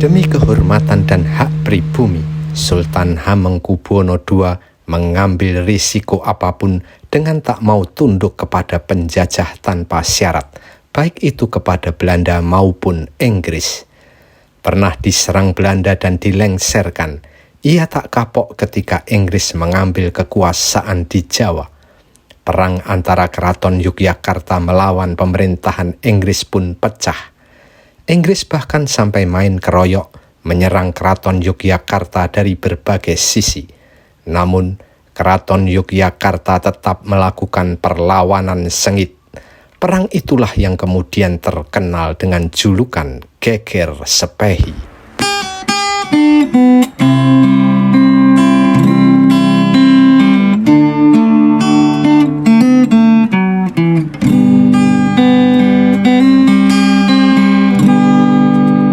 Demi kehormatan dan hak pribumi, Sultan Hamengkubuwono II mengambil risiko apapun dengan tak mau tunduk kepada penjajah tanpa syarat, baik itu kepada Belanda maupun Inggris. Pernah diserang Belanda dan dilengserkan, ia tak kapok ketika Inggris mengambil kekuasaan di Jawa. Perang antara Keraton Yogyakarta melawan pemerintahan Inggris pun pecah. Inggris bahkan sampai main keroyok menyerang Keraton Yogyakarta dari berbagai sisi. Namun, Keraton Yogyakarta tetap melakukan perlawanan sengit. Perang itulah yang kemudian terkenal dengan julukan Geger Sepehi.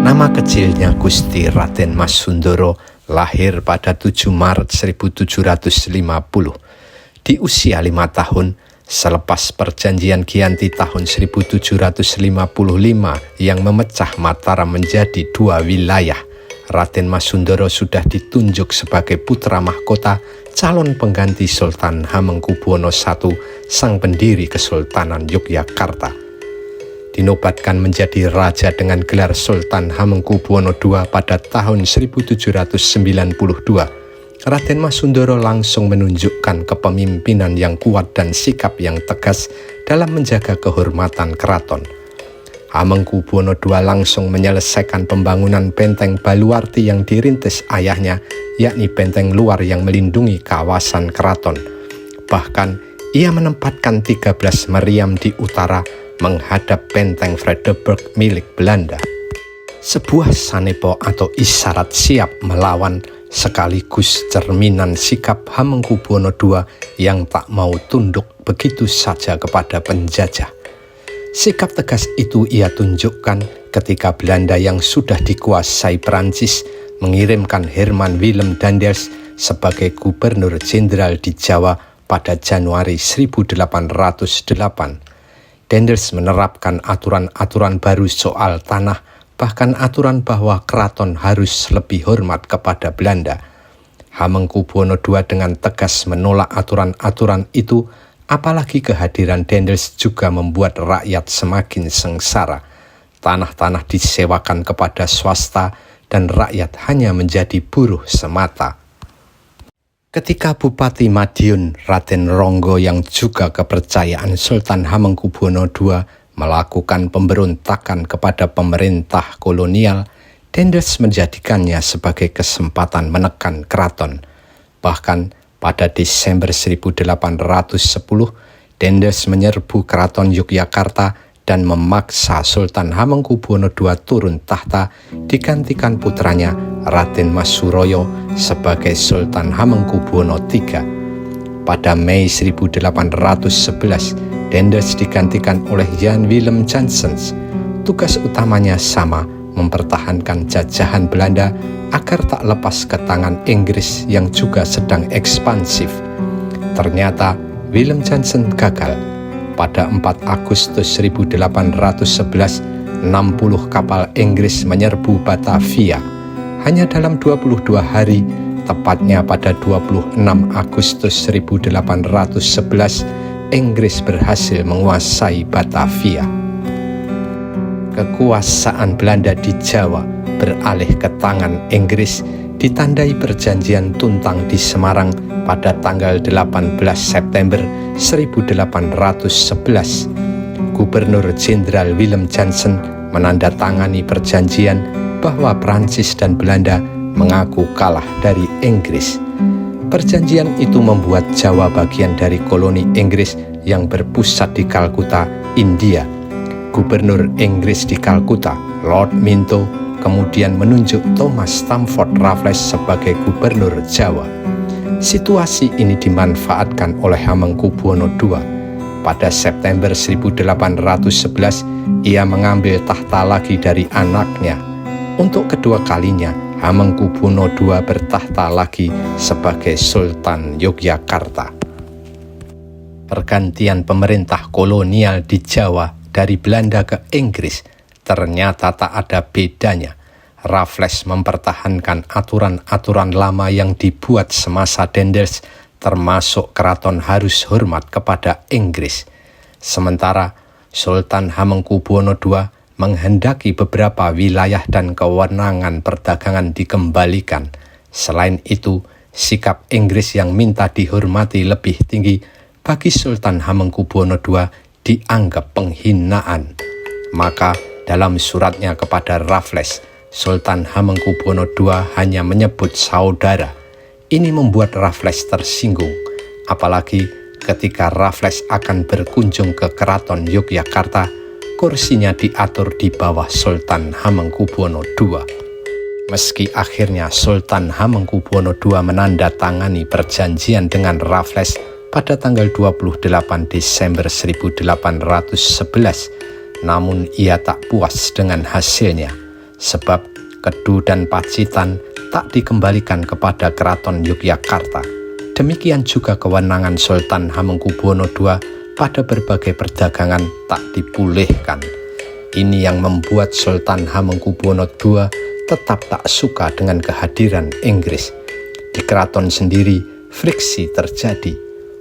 Nama kecilnya Gusti Raden Mas Sundoro lahir pada 7 Maret 1750. Di usia 5 tahun, selepas perjanjian Giyanti tahun 1755 yang memecah Mataram menjadi 2 wilayah, Raden Mas Sundoro sudah ditunjuk sebagai putra mahkota calon pengganti Sultan Hamengkubuwono I, sang pendiri Kesultanan Yogyakarta. Dinobatkan menjadi raja dengan gelar Sultan Hamengkubuwono II pada tahun 1792, Raden Mas Sundoro langsung menunjukkan kepemimpinan yang kuat dan sikap yang tegas dalam menjaga kehormatan keraton. Hamengkubuwono II langsung menyelesaikan pembangunan benteng Baluarti yang dirintis ayahnya, yakni benteng luar yang melindungi kawasan keraton. Bahkan, ia menempatkan 13 meriam di utara menghadap benteng Vredenburg milik Belanda. Sebuah sanepo atau isyarat siap melawan sekaligus cerminan sikap Hamengkubuwono II yang tak mau tunduk begitu saja kepada penjajah. Sikap tegas itu ia tunjukkan ketika Belanda yang sudah dikuasai Perancis mengirimkan Herman Willem Daendels sebagai gubernur jenderal di Jawa pada Januari 1808. Daendels menerapkan aturan-aturan baru soal tanah, bahkan aturan bahwa keraton harus lebih hormat kepada Belanda. Hamengkubuwono II dengan tegas menolak aturan-aturan itu, apalagi kehadiran Daendels juga membuat rakyat semakin sengsara. Tanah-tanah disewakan kepada swasta dan rakyat hanya menjadi buruh semata. Ketika Bupati Madiun Raden Ronggo yang juga kepercayaan Sultan Hamengkubuwono II melakukan pemberontakan kepada pemerintah kolonial, Daendels menjadikannya sebagai kesempatan menekan keraton. Bahkan pada Desember 1810, Daendels menyerbu Keraton Yogyakarta dan memaksa Sultan Hamengkubuwono II turun tahta, digantikan putranya Raden Mas Suroyo sebagai Sultan Hamengkubuwono III. Pada Mei 1811, Daendels digantikan oleh Jan Willem Janssens. Tugas utamanya sama, mempertahankan jajahan Belanda agar tak lepas ke tangan Inggris yang juga sedang ekspansif. Ternyata Willem Janssen gagal. Pada 4 Agustus 1811, 60 kapal Inggris menyerbu Batavia. Hanya dalam 22 hari, tepatnya pada 26 Agustus 1811, Inggris berhasil menguasai Batavia. Kekuasaan Belanda di Jawa beralih ke tangan Inggris ditandai perjanjian Tuntang di Semarang pada tanggal 18 September 1811. Gubernur Jenderal Willem Janssen menandatangani perjanjian bahwa Prancis dan Belanda mengaku kalah dari Inggris. Perjanjian itu membuat Jawa bagian dari koloni Inggris yang berpusat di Kalkuta, India. Gubernur Inggris di Kalkuta, Lord Minto, kemudian menunjuk Thomas Stamford Raffles sebagai gubernur Jawa. Situasi ini dimanfaatkan oleh Hamengkubuwono II. Pada September 1811, ia mengambil tahta lagi dari anaknya. Untuk kedua kalinya, Hamengkubuwono II bertahta lagi sebagai Sultan Yogyakarta. Pergantian pemerintah kolonial di Jawa dari Belanda ke Inggris ternyata tak ada bedanya. Raffles mempertahankan aturan-aturan lama yang dibuat semasa Daendels, termasuk keraton harus hormat kepada Inggris. Sementara Sultan Hamengkubuwono II menghendaki beberapa wilayah dan kewenangan perdagangan dikembalikan. Selain itu, sikap Inggris yang minta dihormati lebih tinggi bagi Sultan Hamengkubuwono II dianggap penghinaan. Maka dalam suratnya kepada Raffles, Sultan Hamengkubuwono II hanya menyebut saudara. Ini membuat Raffles tersinggung, apalagi ketika Raffles akan berkunjung ke Keraton Yogyakarta, kursinya diatur di bawah Sultan Hamengkubuwono II. Meski akhirnya Sultan Hamengkubuwono II menandatangani perjanjian dengan Raffles pada tanggal 28 Desember 1811, namun ia tak puas dengan hasilnya, sebab Kedu dan Pacitan tak dikembalikan kepada Keraton Yogyakarta. Demikian juga kewenangan Sultan Hamengkubuwono II pada berbagai perdagangan tak dipulihkan. Ini yang membuat Sultan Hamengkubuwono II tetap tak suka dengan kehadiran Inggris. Di keraton sendiri, friksi terjadi.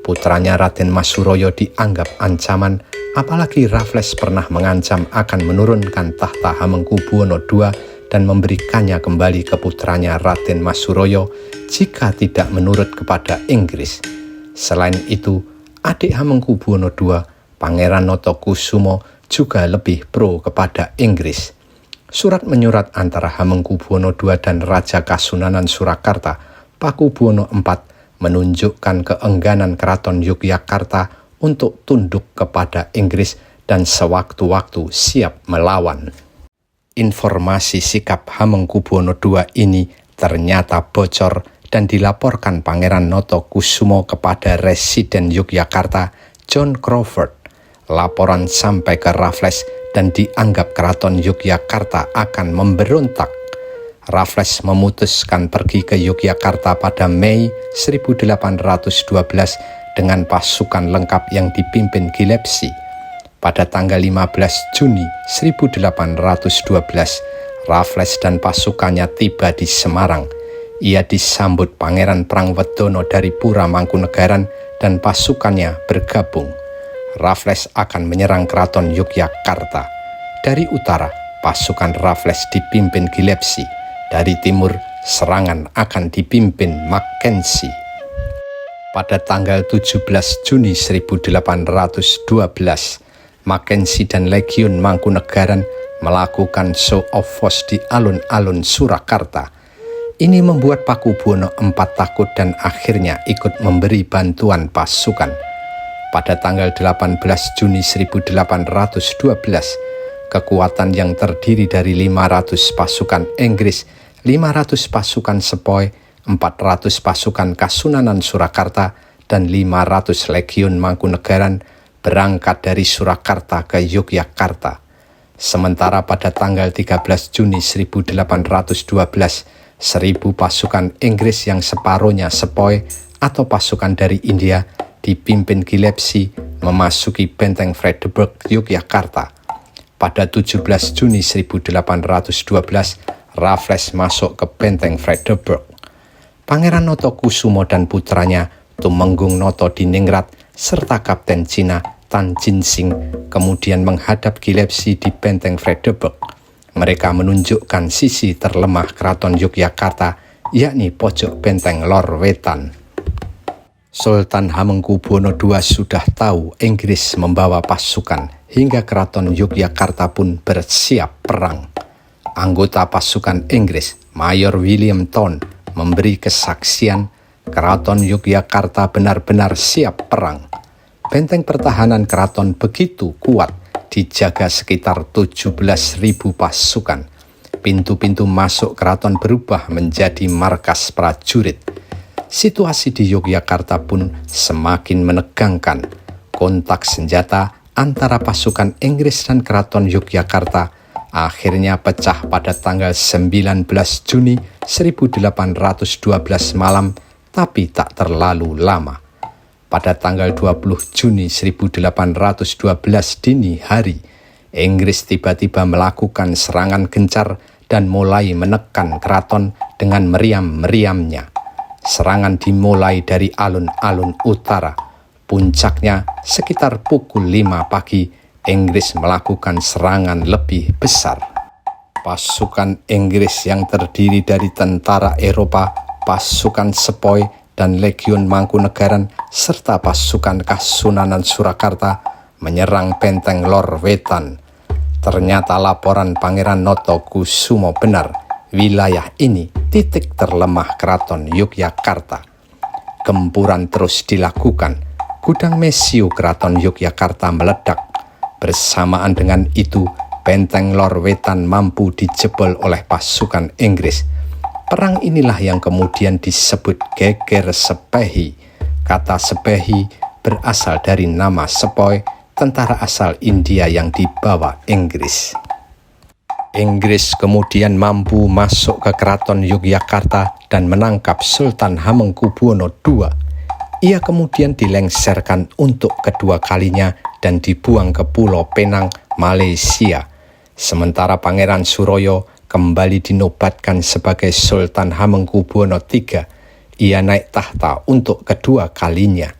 Putranya Raden Mas Suroyo dianggap ancaman, apalagi Raffles pernah mengancam akan menurunkan tahta Hamengkubuwono II dan memberikannya kembali ke putranya Raden Mas Suroyo jika tidak menurut kepada Inggris. Selain itu, adik Hamengkubuwono II, Pangeran Notokusumo, juga lebih pro kepada Inggris. Surat menyurat antara Hamengkubuwono II dan Raja Kasunanan Surakarta, Pakubuwono IV, menunjukkan keengganan Keraton Yogyakarta untuk tunduk kepada Inggris dan sewaktu-waktu siap melawan. Informasi sikap Hamengkubuwono II ini ternyata bocor dan dilaporkan Pangeran Notokusumo kepada Residen Yogyakarta, John Crawford. Laporan sampai ke Raffles dan dianggap Keraton Yogyakarta akan memberontak. Raffles memutuskan pergi ke Yogyakarta pada Mei 1812 dengan pasukan lengkap yang dipimpin Gilepsi. Pada tanggal 15 Juni 1812, Raffles dan pasukannya tiba di Semarang. Ia disambut Pangeran Prangwedono dari Pura Mangkunegaran dan pasukannya bergabung. Raffles akan menyerang Keraton Yogyakarta. Dari utara, pasukan Raffles dipimpin Gilepsi. Dari timur, serangan akan dipimpin Mackenzie. Pada tanggal 17 Juni 1812, Mackenzie dan Legiun Mangkunegaran melakukan show of force di alun-alun Surakarta. Ini membuat Pakubuwono IV takut dan akhirnya ikut memberi bantuan pasukan. Pada tanggal 18 Juni 1812, kekuatan yang terdiri dari 500 pasukan Inggris, 500 pasukan Sepoy, 400 pasukan Kasunanan Surakarta, dan 500 Legiun Mangkunegaran berangkat dari Surakarta ke Yogyakarta. Sementara pada tanggal 13 Juni 1812, 1.000 pasukan Inggris yang separuhnya Sepoy atau pasukan dari India dipimpin Gilepsi memasuki benteng Vredenburg, Yogyakarta. Pada 17 Juni 1812, Raffles masuk ke benteng Vredenburg. Pangeran Notokusumo dan putranya Tumenggung Noto Diningrat serta Kapten Cina Tan Jinsing kemudian menghadap Gilepsi di benteng Vredenburg. Mereka menunjukkan sisi terlemah Keraton Yogyakarta, yakni pojok benteng lor wetan. Sultan Hamengkubuwono II sudah tahu Inggris membawa pasukan hingga Keraton Yogyakarta pun bersiap perang. Anggota pasukan Inggris, Mayor William Thorne, memberi kesaksian Keraton Yogyakarta benar-benar siap perang. Benteng pertahanan keraton begitu kuat, dijaga sekitar 17.000 pasukan. Pintu-pintu masuk keraton berubah menjadi markas prajurit. Situasi di Yogyakarta pun semakin menegangkan. Kontak senjata antara pasukan Inggris dan Keraton Yogyakarta akhirnya pecah pada tanggal 19 Juni 1812 malam, tapi tak terlalu lama. Pada tanggal 20 Juni 1812 dini hari, Inggris tiba-tiba melakukan serangan gencar dan mulai menekan keraton dengan meriam-meriamnya. Serangan dimulai dari alun-alun utara. Puncaknya sekitar pukul 5 pagi, Inggris melakukan serangan lebih besar. Pasukan Inggris yang terdiri dari tentara Eropa, pasukan Sepoy, dan Legiun Mangkunegaran, serta pasukan Kasunanan Surakarta menyerang benteng Lor Wetan. Ternyata laporan Pangeran Notokusumo benar, wilayah ini titik terlemah Keraton Yogyakarta. Gempuran terus dilakukan. Gudang mesiu Keraton Yogyakarta meledak. Bersamaan dengan itu, benteng Lor Wetan mampu dijebol oleh pasukan Inggris. Perang inilah yang kemudian disebut Geger Sepehi. Kata Sepehi berasal dari nama Sepoy, tentara asal India yang dibawa Inggris. Inggris kemudian mampu masuk ke Keraton Yogyakarta dan menangkap Sultan Hamengkubuwono II. Ia kemudian dilengsarkan untuk kedua kalinya dan dibuang ke Pulau Penang, Malaysia. Sementara Pangeran Suroyo kembali dinobatkan sebagai Sultan Hamengkubuwono III. Ia naik tahta untuk kedua kalinya.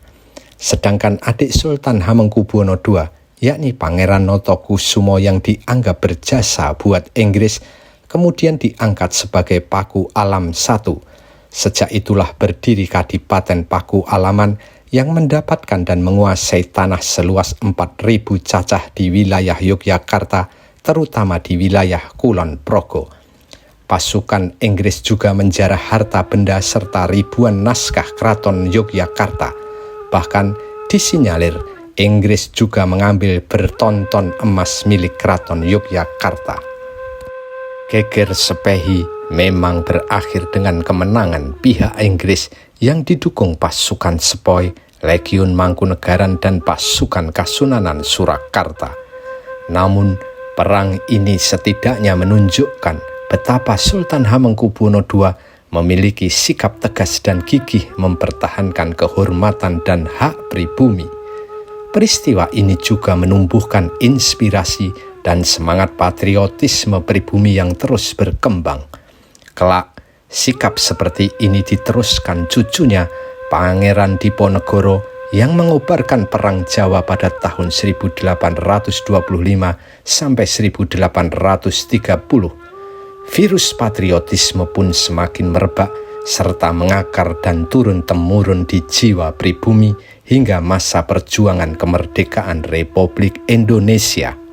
Sedangkan adik Sultan Hamengkubuwono II, yakni Pangeran Notokusumo yang dianggap berjasa buat Inggris, kemudian diangkat sebagai Paku Alam I. Sejak itulah berdiri Kadipaten Paku Alaman yang mendapatkan dan menguasai tanah seluas 4.000 cacah di wilayah Yogyakarta, terutama di wilayah Kulon Progo. Pasukan Inggris juga menjarah harta benda serta ribuan naskah Keraton Yogyakarta. Bahkan disinyalir Inggris juga mengambil bertonton emas milik Keraton Yogyakarta. Geger Sepehi memang berakhir dengan kemenangan pihak Inggris yang didukung pasukan Sepoy, Legiun Mangkunegaran, dan pasukan Kasunanan Surakarta. Namun, perang ini setidaknya menunjukkan betapa Sultan Hamengkubuwono II memiliki sikap tegas dan gigih mempertahankan kehormatan dan hak pribumi. Peristiwa ini juga menumbuhkan inspirasi dan semangat patriotisme pribumi yang terus berkembang. Kelak, sikap seperti ini diteruskan cucunya, Pangeran Diponegoro, yang mengobarkan Perang Jawa pada tahun 1825 sampai 1830. Virus patriotisme pun semakin merebak serta mengakar dan turun-temurun di jiwa pribumi hingga masa perjuangan kemerdekaan Republik Indonesia.